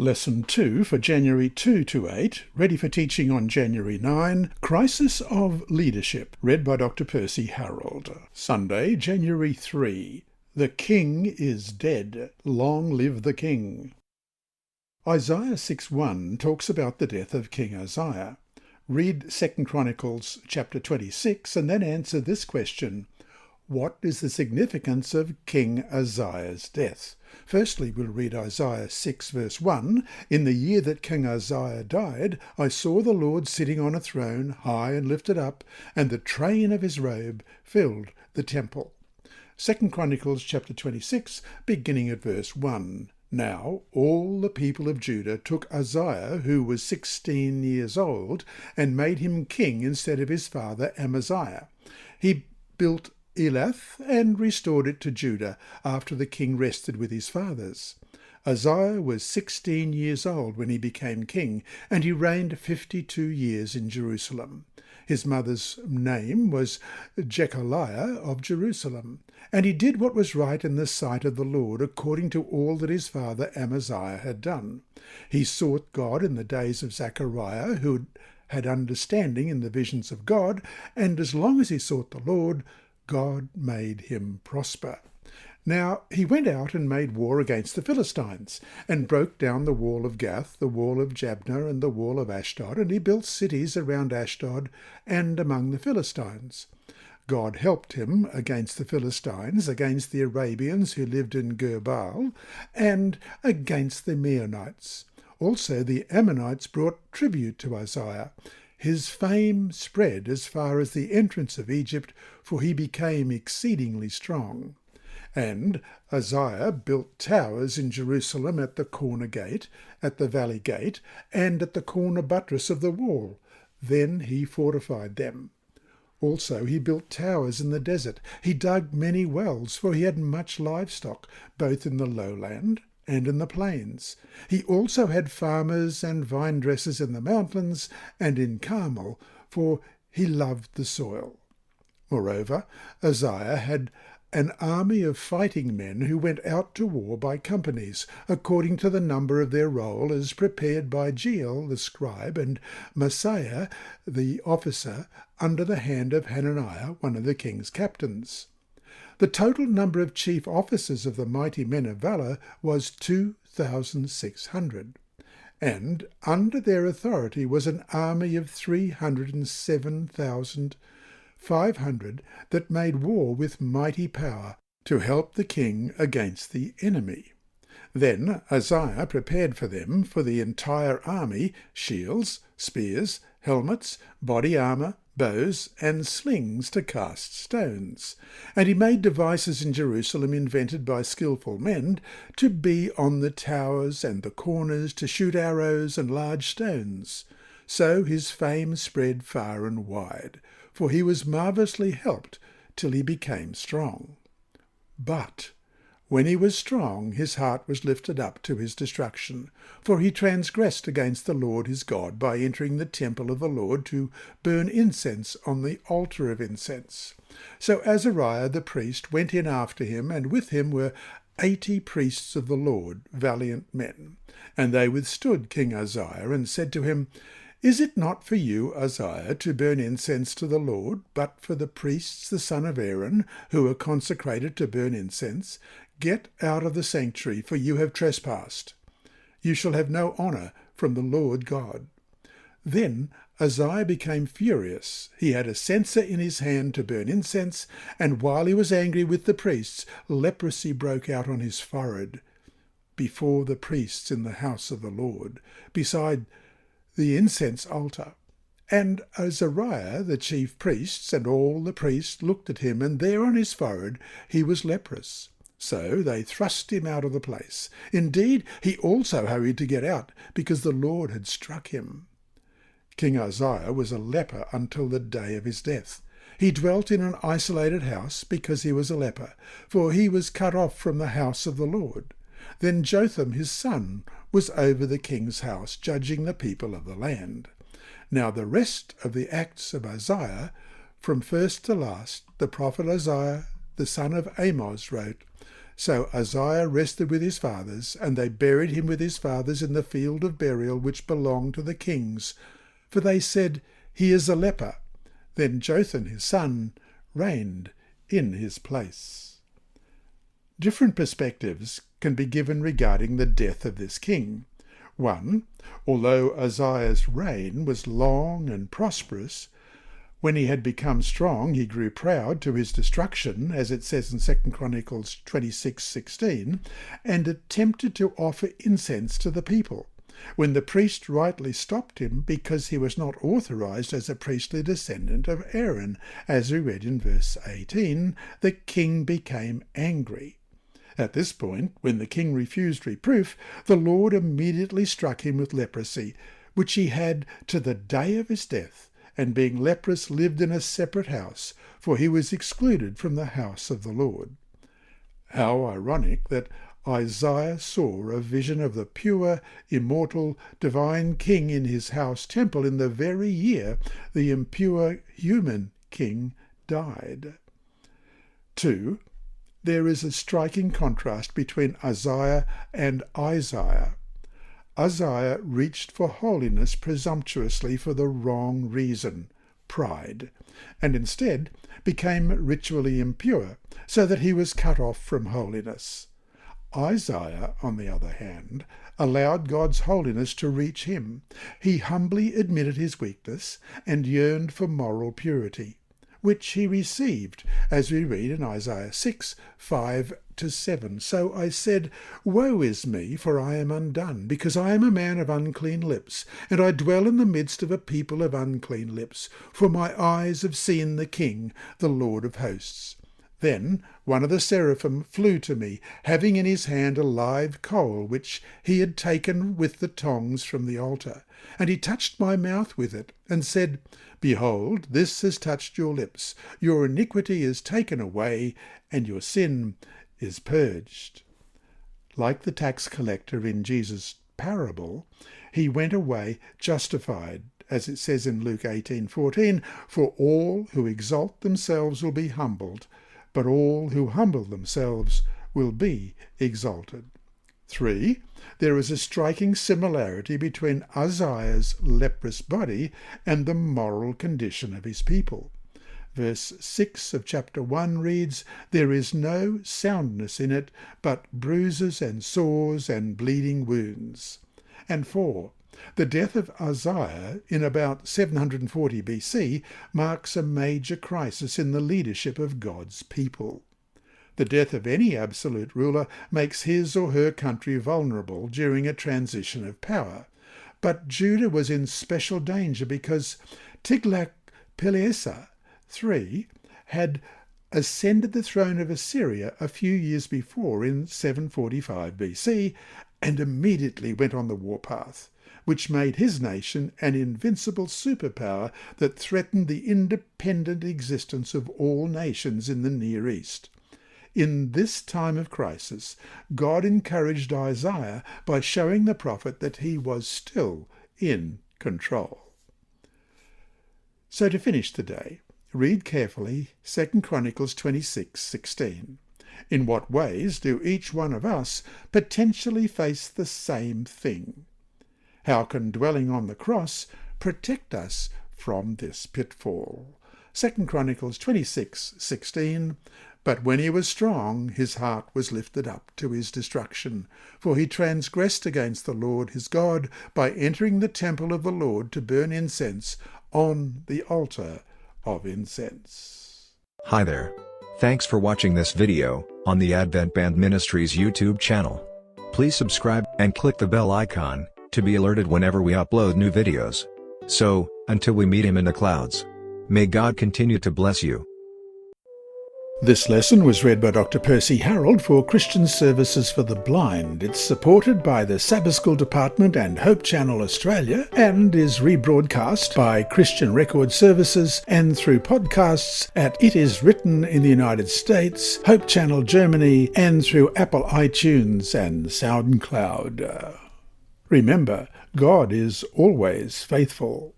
Lesson 2 for January 2 to 8, ready for teaching on January 9, Crisis of Leadership, read by Dr. Percy Harrold. Sunday, January 3, The King is Dead. Long live the King. Isaiah 6:1 talks about the death of King Uzziah. Read 2 Chronicles chapter 26 and then answer this question. What is the significance of King Uzziah's death? Firstly, we'll read Isaiah 6 verse 1. In the year that King Uzziah died, I saw the Lord sitting on a throne, high and lifted up, and the train of his robe filled the temple. 2 Chronicles chapter 26, beginning at verse 1. Now all the people of Judah took Uzziah, who was 16 years old, and made him king instead of his father Amaziah. He built Elath and restored it to Judah after the king rested with his fathers. Uzziah was 16 years old when he became king, and he reigned 52 years in Jerusalem. His mother's name was Jechaliah of Jerusalem, and he did what was right in the sight of the Lord, according to all that his father Amaziah had done. He sought God in the days of Zechariah, who had understanding in the visions of God, and as long as he sought the Lord, God made him prosper. Now he went out and made war against the Philistines, and broke down the wall of Gath, the wall of Jabneh, and the wall of Ashdod, and he built cities around Ashdod and among the Philistines. God helped him against the Philistines, against the Arabians who lived in Gur-baal, and against the Meunites. Also the Ammonites brought tribute to Uzziah. His fame spread as far as the entrance of Egypt, for he became exceedingly strong. And Uzziah built towers in Jerusalem at the corner gate, at the valley gate, and at the corner buttress of the wall. Then he fortified them. Also he built towers in the desert. He dug many wells, for he had much livestock, both in the lowland and in the plains. He also had farmers and vine dressers in the mountains and in Carmel, for he loved the soil. Moreover, Uzziah had an army of fighting men who went out to war by companies, according to the number of their roll, as prepared by Jeiel the scribe and Maaseiah the officer, under the hand of Hananiah, one of the king's captains. The total number of chief officers of the mighty men of valour was 2,600, and under their authority was an army of 307,500 that made war with mighty power to help the king against the enemy. Then Uzziah prepared for them, for the entire army, shields, spears, helmets, body armour, bows, and slings to cast stones. And he made devices in Jerusalem invented by skilful men to be on the towers and the corners, to shoot arrows and large stones. So his fame spread far and wide, for he was marvellously helped till he became strong. But when he was strong, his heart was lifted up to his destruction, for he transgressed against the Lord his God by entering the temple of the Lord to burn incense on the altar of incense. So Azariah the priest went in after him, and with him were 80 priests of the Lord, valiant men. And they withstood King Uzziah, and said to him, Is it not for you, Uzziah, to burn incense to the Lord, but for the priests, the son of Aaron, who are consecrated to burn incense? Get out of the sanctuary, for you have trespassed. You shall have no honour from the Lord God. Then Uzziah became furious. He had a censer in his hand to burn incense, and while he was angry with the priests, leprosy broke out on his forehead before the priests in the house of the Lord, beside the incense altar. And Azariah, the chief priests, and all the priests looked at him, and there on his forehead he was leprous. So they thrust him out of the place. Indeed, he also hurried to get out, because the Lord had struck him. King Uzziah was a leper until the day of his death. He dwelt in an isolated house because he was a leper, for he was cut off from the house of the Lord. Then Jotham his son was over the king's house, judging the people of the land. Now the rest of the acts of Uzziah, from first to last, the prophet Isaiah the son of Amoz wrote, So Uzziah rested with his fathers, and they buried him with his fathers in the field of burial which belonged to the kings. For they said, He is a leper. Then Jotham his son reigned in his place. Different perspectives can be given regarding the death of this king. One, although Uzziah's reign was long and prosperous, when he had become strong, he grew proud to his destruction, as it says in 2 Chronicles 26:16, and attempted to offer incense to the people, when the priest rightly stopped him because he was not authorized as a priestly descendant of Aaron. As we read in verse 18, the king became angry. At this point, when the king refused reproof, the Lord immediately struck him with leprosy, which he had to the day of his death, and being leprous lived in a separate house, for he was excluded from the house of the Lord. How ironic that Isaiah saw a vision of the pure, immortal, divine king in his house temple in the very year the impure human king died. 2. There is a striking contrast between Uzziah and Isaiah. Uzziah reached for holiness presumptuously for the wrong reason, pride, and instead became ritually impure, so that he was cut off from holiness. Isaiah, on the other hand, allowed God's holiness to reach him. He humbly admitted his weakness and yearned for moral purity, which he received, as we read in Isaiah 6:5-7. So I said, Woe is me, for I am undone, because I am a man of unclean lips, and I dwell in the midst of a people of unclean lips, for my eyes have seen the King, the Lord of hosts. Then one of the seraphim flew to me, having in his hand a live coal, which he had taken with the tongs from the altar. And he touched my mouth with it, and said, Behold, this has touched your lips. Your iniquity is taken away, and your sin is purged. Like the tax collector in Jesus' parable, he went away justified, as it says in Luke 18:14, For all who exalt themselves will be humbled, but all who humble themselves will be exalted. 3. There is a striking similarity between Uzziah's leprous body and the moral condition of his people. Verse 6 of chapter 1 reads, There is no soundness in it, but bruises and sores and bleeding wounds. And 4. The death of Uzziah in about 740 BC marks a major crisis in the leadership of God's people. The death of any absolute ruler makes his or her country vulnerable during a transition of power. But Judah was in special danger because Tiglath-Pileser III had ascended the throne of Assyria a few years before in 745 BC and immediately went on the warpath, which made his nation an invincible superpower that threatened the independent existence of all nations in the Near East. In this time of crisis, God encouraged Isaiah by showing the prophet that he was still in control. So to finish the day, read carefully 2 Chronicles 26:16. In what ways do each one of us potentially face the same thing? How can dwelling on the cross protect us from this pitfall? 2 Chronicles 26:16. But when he was strong, his heart was lifted up to his destruction, for he transgressed against the Lord his God by entering the temple of the Lord to burn incense on the altar of incense. Hi there. Thanks for watching this video on the Advent-band Ministries YouTube channel. Please subscribe and click the bell icon to be alerted whenever we upload new videos. So, until we meet him in the clouds, may God continue to bless you. This lesson was read by Dr. Percy Harrold for Christian Services for the Blind. It's supported by the Sabbath School Department and Hope Channel Australia and is rebroadcast by Christian Record Services and through podcasts at It Is Written in the United States, Hope Channel Germany, and through Apple iTunes and SoundCloud. Remember, God is always faithful.